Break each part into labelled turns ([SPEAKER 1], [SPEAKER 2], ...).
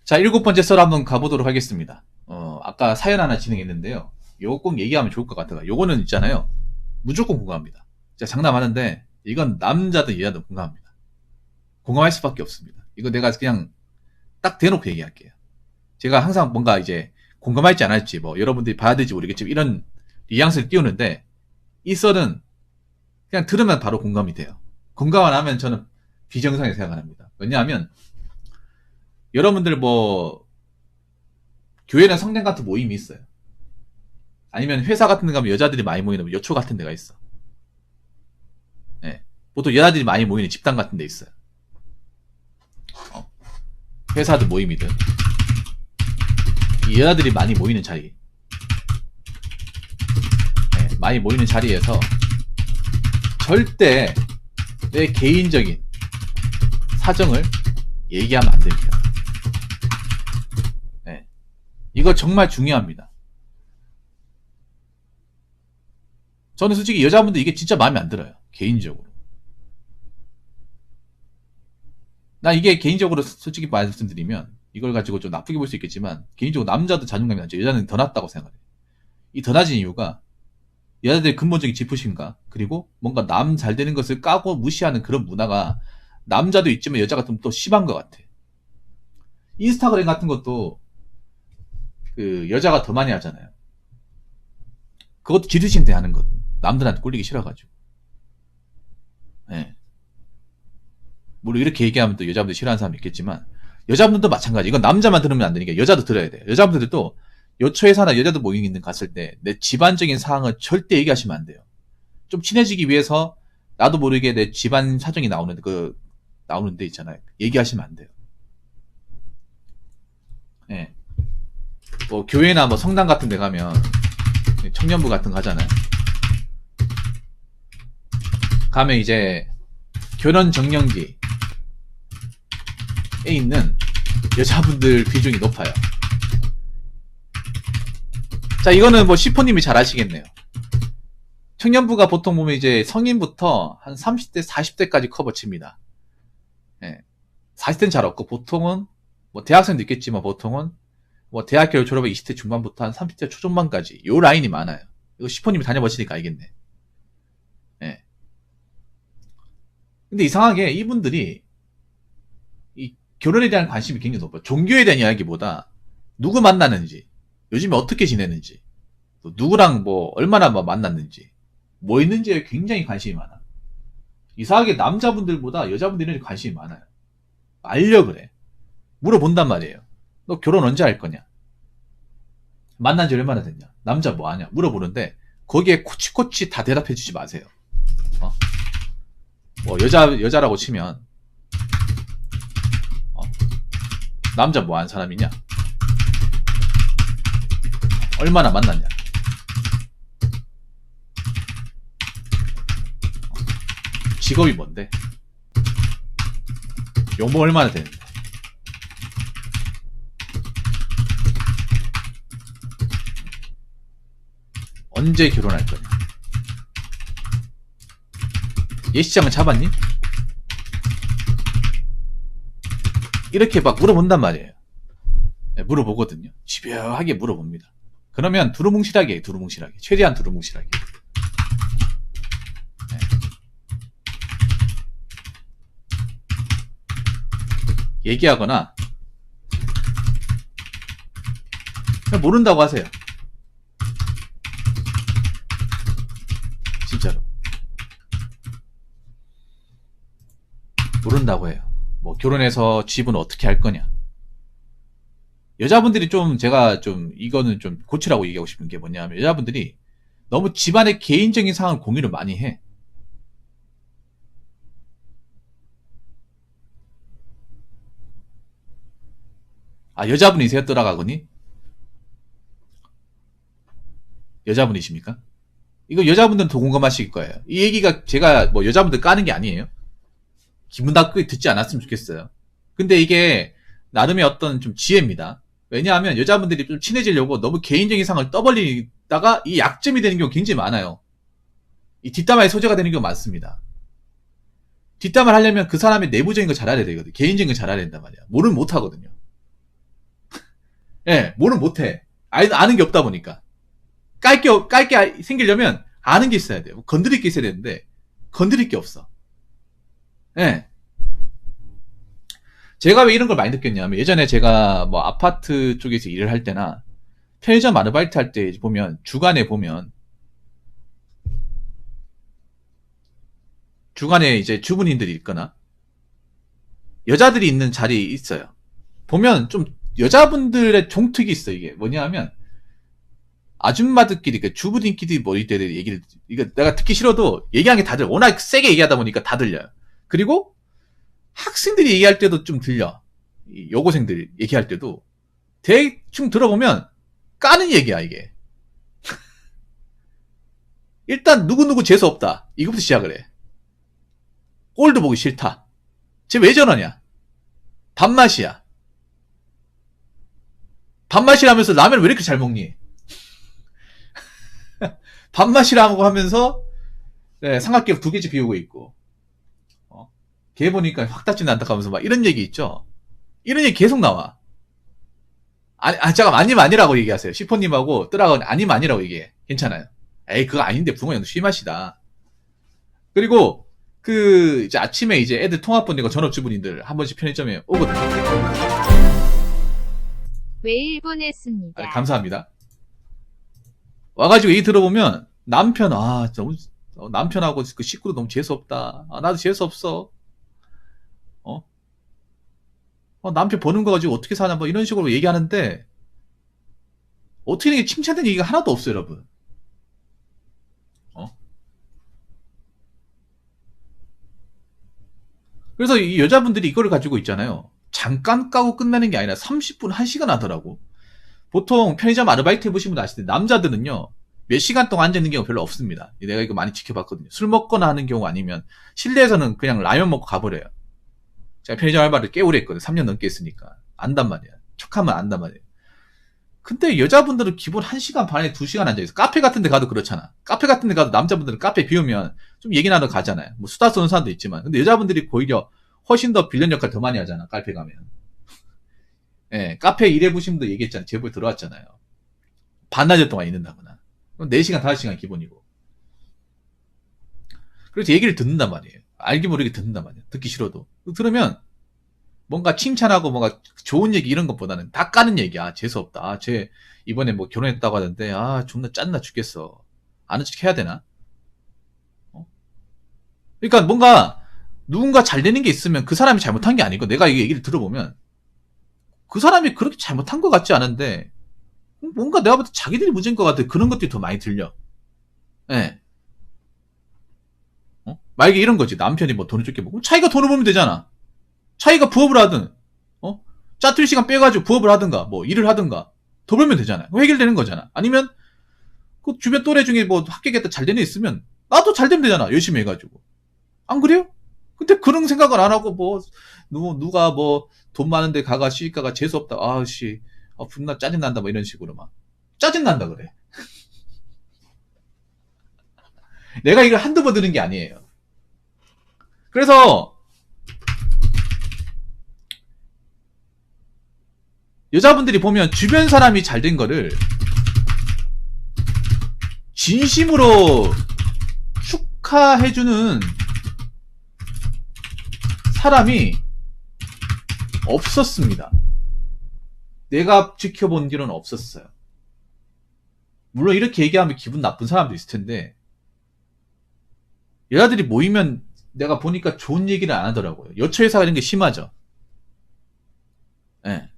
[SPEAKER 1] 자, 7번째 썰 한번 가보도록 하겠습니다. 아까 사연 하나 진행했는데요. 요거 꼭 얘기하면 좋을 것 같아요. 요거는 있잖아요. 무조건 공감합니다. 제가 장담하는데, 이건 남자든 여자든 공감합니다. 공감할 수밖에 없습니다. 이거 내가 그냥 딱 대놓고 얘기할게요. 제가 항상 뭔가 이제 공감할지 안 할지, 뭐, 여러분들이 봐야 될지 모르겠지만, 이런 뉘앙스를 띄우는데, 이 썰은 그냥 들으면 바로 공감이 돼요. 공감 안 하면 저는 비정상이라고 생각합니다. 왜냐하면, 여러분들 뭐, 교회나 성당 같은 모임이 있어요. 아니면 회사 같은 데 가면 여자들이 많이 모이는 여초 같은 데가 있어. 네. 보통 여자들이 많이 모이는 집단 같은 데 있어요. 회사든 모임이든. 이 여자들이 많이 모이는 자리. 네. 많이 모이는 자리에서 절대 내 개인적인 사정을 얘기하면 안 됩니다. 네. 이거 정말 중요합니다. 저는 솔직히 여자분들 이게 진짜 마음에 안 들어요. 개인적으로. 나 이게 개인적으로 솔직히 말씀드리면 이걸 가지고 좀 나쁘게 볼 수 있겠지만 개인적으로 남자도 자존감이 낮죠. 여자는 더 낮다고 생각해요. 이 더 낮은 이유가 여자들의 근본적인 지푸신가 그리고 뭔가 남 잘 되는 것을 까고 무시하는 그런 문화가 남자도 있지만 여자 같으면 또 심한 것 같아. 인스타그램 같은 것도 그 여자가 더 많이 하잖아요. 그것도 지드신 때 하는 것. 남들한테 꼴리기 싫어가지고. 네. 물론 이렇게 얘기하면 또 여자분들 싫어하는 사람이 있겠지만 여자분들도 마찬가지. 이건 남자만 들으면 안 되니까 여자도 들어야 돼요. 여자분들도 여초회사나 여자들 모임 있는 갔을 때 내 집안적인 사항을 절대 얘기하시면 안 돼요. 좀 친해지기 위해서 나도 모르게 내 집안 사정이 나오는 데 있잖아요. 얘기하시면 안 돼요. 네. 뭐 교회나 뭐 성당 같은 데 가면 청년부 같은 거 하잖아요. 가면 이제 결혼 정년기에 있는 여자분들 비중이 높아요. 자, 이거는 뭐 시포님이 잘 아시겠네요. 청년부가 보통 보면 이제 성인부터 한 30대, 40대까지 커버 칩니다. 네. 40대는 잘 없고 보통은 뭐 대학생도 있겠지만 보통은 뭐 대학교 졸업에 20대 중반부터 한 30대 초중반까지 요 라인이 많아요. 이거 시포님이 다녀보시니까 알겠네. 네. 근데 이상하게 이분들이 이 결혼에 대한 관심이 굉장히 높아요. 종교에 대한 이야기보다 누구 만나는지, 요즘에 어떻게 지내는지, 또 누구랑 뭐 얼마나 만났는지, 뭐 있는지에 굉장히 관심이 많아. 이상하게 남자분들보다 여자분들이 관심이 많아요. 알려 그래. 물어본단 말이에요. 너 결혼 언제 할 거냐? 만난 지 얼마나 됐냐? 남자 뭐 하냐? 물어보는데 거기에 코치코치 다 대답해 주지 마세요. 뭐 여자라고 치면 남자 뭐 하는 사람이냐? 얼마나 만났냐? 직업이 뭔데? 연봉 얼마나 되는데? 언제 결혼할 거냐? 예시장은 잡았니? 이렇게 막 물어본단 말이에요. 네, 물어보거든요. 집요하게 물어봅니다. 그러면 두루뭉실하게 해요. 두루뭉실하게. 최대한 두루뭉실하게. 네. 얘기하거나 그냥 모른다고 하세요. 진짜로. 모른다고 해요. 뭐 결혼해서 집은 어떻게 할 거냐. 여자분들이 제가 이거는 좀 고치라고 얘기하고 싶은 게 뭐냐면 여자분들이 너무 집안의 개인적인 상황을 공유를 많이 해. 아, 여자분이세요? 떠나가거니? 여자분이십니까? 이거 여자분들은 더 공감하실 거예요. 이 얘기가 제가 뭐 여자분들 까는 게 아니에요. 기분 나쁘게 듣지 않았으면 좋겠어요. 근데 이게 나름의 어떤 좀 지혜입니다. 왜냐하면 여자분들이 좀 친해지려고 너무 개인적인 상을 떠벌리다가 이 약점이 되는 경우 굉장히 많아요. 이 뒷담화의 소재가 되는 경우가 많습니다. 뒷담화를 하려면 그 사람의 내부적인 걸 잘 알아야 되거든. 개인적인 걸 잘 알아야 된단 말이야. 모르면 못 하거든요. 예, 뭐는 못해. 아는 게 없다 보니까. 깔게 생기려면 아는 게 있어야 돼요. 건드릴 게 있어야 되는데, 건드릴 게 없어. 예. 제가 왜 이런 걸 많이 느꼈냐면, 예전에 제가 뭐 아파트 쪽에서 일을 할 때나, 편의점 아르바이트 할 때 보면, 주간에 이제 주부님들이 있거나, 여자들이 있는 자리에 있어요. 보면 좀 여자분들의 종특이 있어. 이게 뭐냐 하면 아줌마들끼리, 그 주부님끼리 모일 때 얘기를, 이거 내가 듣기 싫어도 얘기하는 게 다들 워낙 세게 얘기하다 보니까 다 들려요. 그리고 학생들이 얘기할 때도 좀 들려. 여고생들 얘기할 때도 대충 들어보면 까는 얘기야 이게. 일단 누구누구 재수없다 이거부터 시작을 해. 꼴도 보기 싫다. 쟤 왜 저러냐. 밥맛이야. 밥맛이라면서 라면 왜 이렇게 잘 먹니? 밥맛이라고 하면서 네, 삼각김 2개씩 비우고 있고, 걔 보니까 확 닫지는 않다 하면서 막 이런 얘기 있죠. 이런 얘기 계속 나와. 잠깐 아니면 아니라고 얘기하세요. 시포님하고 뜨라고 아니면 아니라고 얘기해. 괜찮아요. 에이 그거 아닌데 붕어 형도 쉬맛이다. 그리고 이제 아침에 이제 애들 통학분들과 전업주부님들 한 번씩 편의점에 오거든요.
[SPEAKER 2] 매일 보냈습니다.
[SPEAKER 1] 감사합니다. 와가지고 얘기 들어보면 남편 너무 남편하고 그 식구도 너무 재수없다. 나도 재수없어. 남편 버는 거 가지고 어떻게 사냐 뭐 이런 식으로 얘기하는데 어떻게 이게 칭찬된 얘기가 하나도 없어요, 여러분. 그래서 이 여자분들이 이거를 가지고 있잖아요. 잠깐 까고 끝나는 게 아니라 30분, 1시간 하더라고. 보통 편의점 아르바이트 해보신 분 아시는데 남자들은요 몇 시간 동안 앉아있는 경우 별로 없습니다. 내가 이거 많이 지켜봤거든요. 술 먹거나 하는 경우 아니면 실내에서는 그냥 라면 먹고 가버려요. 제가 편의점 알바를 꽤 오래 했거든요. 3년 넘게 했으니까 안단 말이야. 척하면 안단 말이야. 근데 여자분들은 기본 1시간 반에 2시간 앉아있어. 카페 같은 데 가도 그렇잖아. 카페 같은 데 가도 남자분들은 카페 비우면 좀 얘기 나누러 가잖아요. 뭐 수다 쏘는 사람도 있지만 근데 여자분들이 오히려 훨씬 더 빌런 역할 더 많이 하잖아. 카페 가면. 예, 카페 일해보신 분도 얘기했잖아요. 제보에 들어왔잖아요. 반나절 동안 있는다거나. 그럼 4시간, 5시간 기본이고. 그래서 얘기를 듣는단 말이에요. 알게 모르게 듣는단 말이에요. 듣기 싫어도. 들으면 뭔가 칭찬하고 뭔가 좋은 얘기 이런 것보다는 다 까는 얘기야. 재수없다. 쟤 이번에 뭐 결혼했다고 하던데 존나 짠나 죽겠어. 아는 척 해야 되나? 그러니까 뭔가 누군가 잘 되는 게 있으면 그 사람이 잘못한 게 아니고 내가 이 얘기를 들어보면 그 사람이 그렇게 잘못한 것 같지 않은데 뭔가 내가 볼 때 자기들이 문제인 것 같아. 그런 것들이 더 많이 들려. 예. 만약에 이런 거지. 남편이 뭐 돈을 적게 먹고 자기가 돈을 벌면 되잖아. 자기가 부업을 하든 짜투리 시간 빼가지고 부업을 하든가 뭐 일을 하든가 더 벌면 되잖아. 해결되는 거잖아. 아니면 그 주변 또래 중에 뭐 합격했다 잘 되는 애 있으면 나도 잘 되면 되잖아. 열심히 해가지고. 안 그래요? 근데 그런 생각을 안 하고 누가 뭐 돈 많은데 가가 시집가가 재수없다. 분나 짜증난다 뭐 이런 식으로 막 짜증난다 그래. 내가 이걸 한두 번 들은 게 아니에요. 그래서 여자분들이 보면 주변 사람이 잘 된 거를 진심으로 축하해주는 사람이 없었습니다. 내가 지켜본 뒤로는 없었어요. 물론 이렇게 얘기하면 기분 나쁜 사람도 있을 텐데 여자들이 모이면 내가 보니까 좋은 얘기를 안 하더라고요. 여초회사 이런 게 심하죠. 네.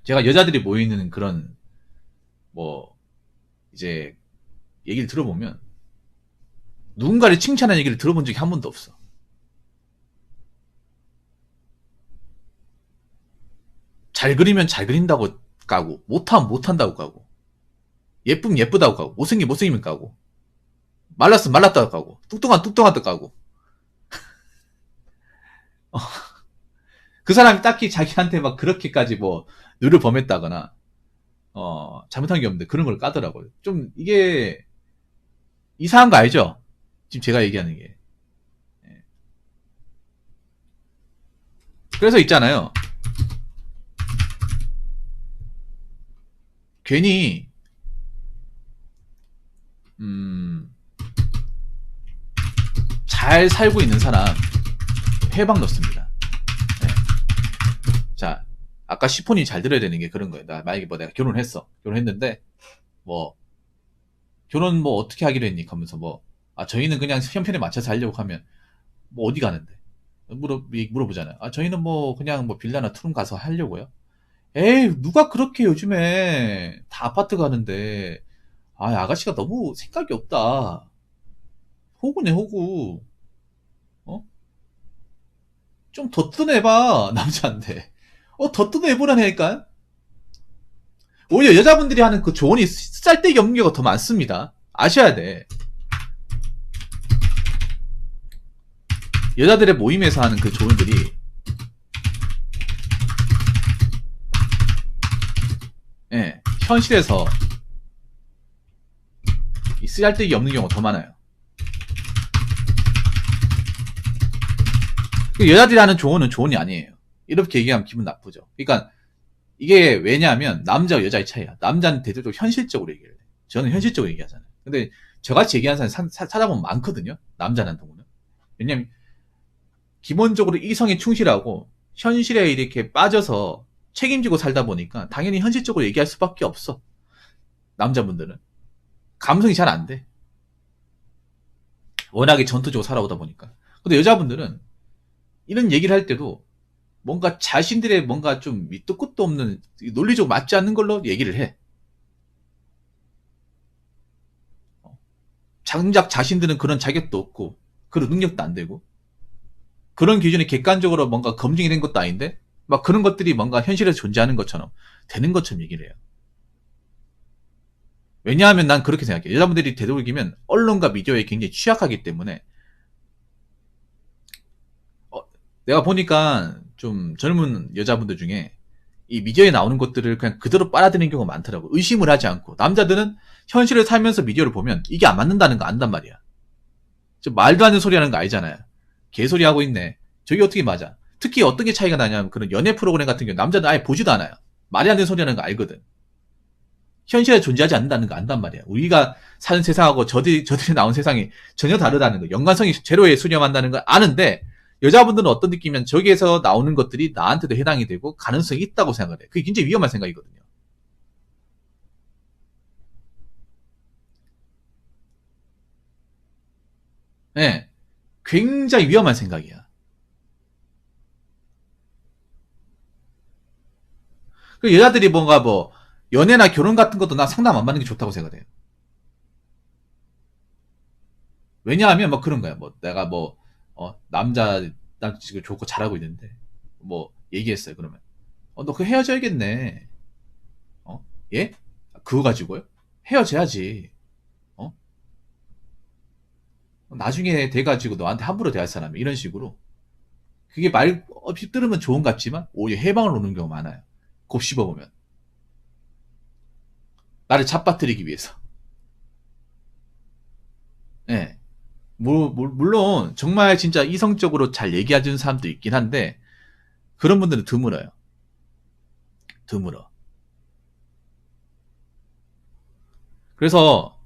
[SPEAKER 1] 제가 여자들이 모이는 그런 이제 얘기를 들어보면 누군가를 칭찬하는 얘기를 들어본 적이 한 번도 없어. 잘 그리면 잘 그린다고 까고 못하면 못한다고 까고 예쁘면 예쁘다고 까고 못생기면 못생기면 까고 말랐으면 말랐다고 까고 뚱뚱한 뚱뚱하다고 까고 그 사람이 딱히 자기한테 막 그렇게까지 뇌를 범했다거나 잘못한 게 없는데 그런 걸 까더라고요. 좀 이게 이상한 거 알죠? 지금 제가 얘기하는 게. 그래서 있잖아요. 괜히 잘 살고 있는 사람 해방 넣습니다. 네. 자, 아까 시폰이 잘 들어야 되는 게 그런 거예요. 만약에 뭐 내가 결혼했는데 뭐 결혼 뭐 어떻게 하기로 했니? 하면서 뭐 저희는 그냥 형편에 맞춰서 하려고 하면 뭐 어디 가는데? 물어보잖아요. 저희는 뭐 그냥 뭐 빌라나 투룸 가서 하려고요. 에이, 누가 그렇게 요즘에 다 아파트 가는데, 아가씨가 너무 생각이 없다. 호구네, 호구. 어? 좀 더 뜯어내봐, 남자인데. 더 뜯어내보라니까? 오히려 여자분들이 하는 그 조언이 쌀데기 없는 경우가 더 많습니다. 아셔야 돼. 여자들의 모임에서 하는 그 조언들이, 예, 현실에서 이 쓰잘데기 없는 경우가 더 많아요. 여자들이 하는 조언은 조언이 아니에요. 이렇게 얘기하면 기분 나쁘죠. 그러니까 이게 왜냐하면 남자와 여자의 차이야. 남자는 대대적으로 현실적으로 얘기를 해. 저는 현실적으로 얘기하잖아요. 근데 저같이 얘기하는 사람 찾아보면 많거든요. 남자라는 동물은. 왜냐면 기본적으로 이성에 충실하고 현실에 이렇게 빠져서 책임지고 살다 보니까 당연히 현실적으로 얘기할 수밖에 없어. 남자분들은. 감성이 잘 안 돼. 워낙에 전투적으로 살아오다 보니까. 근데 여자분들은 이런 얘기를 할 때도 뭔가 자신들의 뭔가 좀 밑도 끝도 없는 논리적으로 맞지 않는 걸로 얘기를 해. 장작 자신들은 그런 자격도 없고 그런 능력도 안 되고 그런 기준이 객관적으로 뭔가 검증이 된 것도 아닌데 막 그런 것들이 뭔가 현실에서 존재하는 것처럼 되는 것처럼 얘기를 해요. 왜냐하면 난 그렇게 생각해. 여자분들이 되도록이면 언론과 미디어에 굉장히 취약하기 때문에 내가 보니까 좀 젊은 여자분들 중에 이 미디어에 나오는 것들을 그냥 그대로 빨아들이는 경우가 많더라고. 의심을 하지 않고. 남자들은 현실을 살면서 미디어를 보면 이게 안 맞는다는 거 안단 말이야. 저 말도 안 되는 소리 하는 거 알잖아요. 개소리 하고 있네. 저게 어떻게 맞아. 특히 어떤 게 차이가 나냐면 그런 연애 프로그램 같은 경우 남자들 아예 보지도 않아요. 말이 안 되는 소리 하는 거 알거든. 현실에 존재하지 않는다는 거 안단 말이야. 우리가 사는 세상하고 저들이 나온 세상이 전혀 다르다는 거. 연관성이 제로에 수렴한다는 걸 아는데 여자분들은 어떤 느낌이면 저기에서 나오는 것들이 나한테도 해당이 되고 가능성이 있다고 생각을 해. 그게 굉장히 위험한 생각이거든요. 네. 굉장히 위험한 생각이야. 그 여자들이 뭔가 뭐 연애나 결혼 같은 것도 나 상담 안 받는 게 좋다고 생각해요. 왜냐하면 뭐 그런 거야. 뭐 내가 뭐 남자 나 지금 좋고 잘하고 있는데 뭐 얘기했어요. 그러면 너 그 헤어져야겠네. 예? 그거 가지고요? 헤어져야지. 어? 나중에 돼가지고 너한테 함부로 대할 사람이 이런 식으로 그게 말 없이 들으면 좋은 것 같지만 오히려 해방을 놓는 경우가 많아요. 곱씹어보면 나를 잡아뜨리기 위해서. 예. 물론 정말 진짜 이성적으로 잘 얘기해주는 사람도 있긴 한데 그런 분들은 드물어요. 드물어. 그래서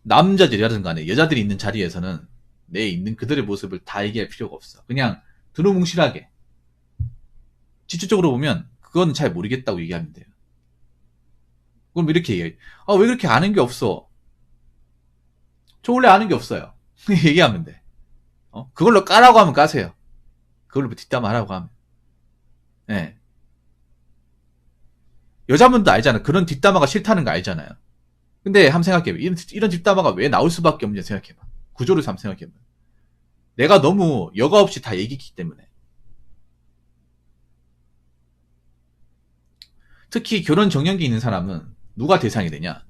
[SPEAKER 1] 남자들이라든 간에 여자들이 있는 자리에서는 내 있는 그들의 모습을 다 얘기할 필요가 없어. 그냥 두루뭉실하게 직접적으로 보면 그건 잘 모르겠다고 얘기하면 돼요. 그럼 이렇게 얘기해. 왜 그렇게 아는 게 없어? 저 원래 아는 게 없어요. 얘기하면 돼. 그걸로 까라고 하면 까세요. 그걸로 뒷담 하라고 하면. 예. 여자분도 알잖아. 그런 뒷담화가 싫다는 거 알잖아요. 근데 한번 생각해봐. 이런 뒷담화가 왜 나올 수밖에 없냐 생각해봐. 구조를 한번 생각해봐. 내가 너무 여과 없이 다 얘기했기 때문에. 특히 결혼 정년기 있는 사람은 누가 대상이 되냐?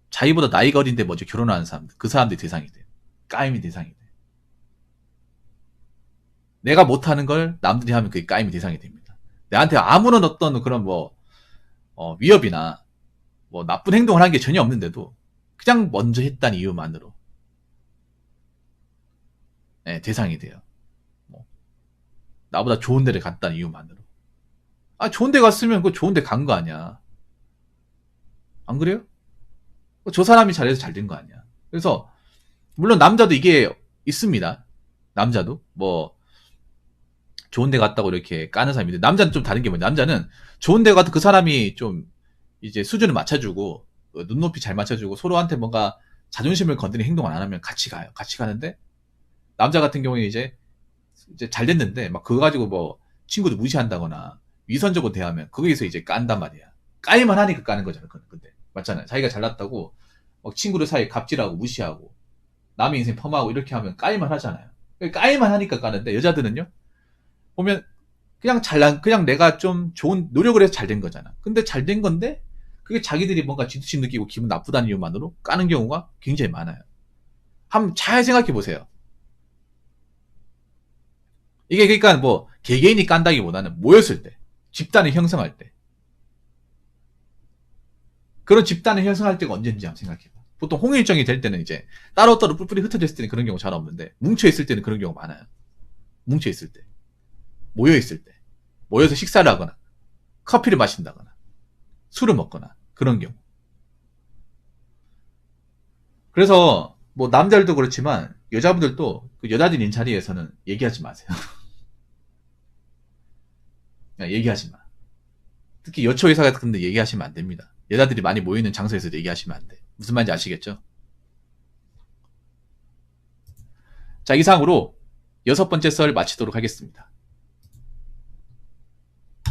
[SPEAKER 1] 자기보다 나이가 어린데 먼저 결혼하는 사람들. 그 사람들이 대상이 돼요. 까임이 대상이 돼. 내가 못하는 걸 남들이 하면 그게 까임이 대상이 됩니다. 내한테 아무런 어떤 그런 위협이나 뭐 나쁜 행동을 한 게 전혀 없는데도 그냥 먼저 했다는 이유만으로 대상이 돼요. 뭐, 나보다 좋은 데를 갔다는 이유만으로. 좋은 데 갔으면 그 좋은 데 간 거 아니야. 안 그래요? 저 사람이 잘해서 잘 된 거 아니야. 그래서 물론 남자도 이게 있습니다. 남자도 뭐 좋은 데 갔다고 이렇게 까는 사람인데, 남자는 좀 다른 게 뭐냐, 남자는 좋은 데 가도 그 사람이 좀 이제 수준을 맞춰주고 눈높이 잘 맞춰주고 서로한테 뭔가 자존심을 건드리는 행동을 안 하면 같이 가요. 같이 가는데, 남자 같은 경우에 이제 잘 됐는데 막 그거 가지고 뭐 친구들 무시한다거나 위선적으로 대하면 거기서 이제 깐단 말이야. 까이만 하니까 까는 거잖아. 근데 맞잖아요. 자기가 잘났다고 막 친구들 사이에 갑질하고 무시하고 남의 인생 폄하하고 이렇게 하면 까이만 하잖아요. 까이만 하니까 까는데, 여자들은요 보면 그냥 그냥 내가 좀 좋은 노력을 해서 잘 된 거잖아. 근데 잘 된 건데 그게 자기들이 뭔가 질투심 느끼고 기분 나쁘다는 이유만으로 까는 경우가 굉장히 많아요. 한번 잘 생각해 보세요. 이게 그러니까 뭐 개개인이 깐다기보다는 모였을 때, 집단을 형성할 때, 그런 집단을 형성할 때가 언제인지 한번 생각해봐. 보통 홍일점이 될 때는 이제 따로따로 뿔뿔이 흩어져 있을 때는 그런 경우 잘 없는데, 뭉쳐있을 때는 그런 경우 많아요. 뭉쳐있을 때, 모여있을 때, 모여서 식사를 하거나 커피를 마신다거나 술을 먹거나 그런 경우. 그래서 뭐 남자들도 그렇지만 여자분들도 그 여자들 있는 자리에서는 얘기하지 마세요. 그냥 얘기하지 마. 특히 여초의사 같은 데 얘기하시면 안 됩니다. 여자들이 많이 모이는 장소에서 얘기하시면 안 돼. 무슨 말인지 아시겠죠? 자, 이상으로 6번째 썰 마치도록 하겠습니다.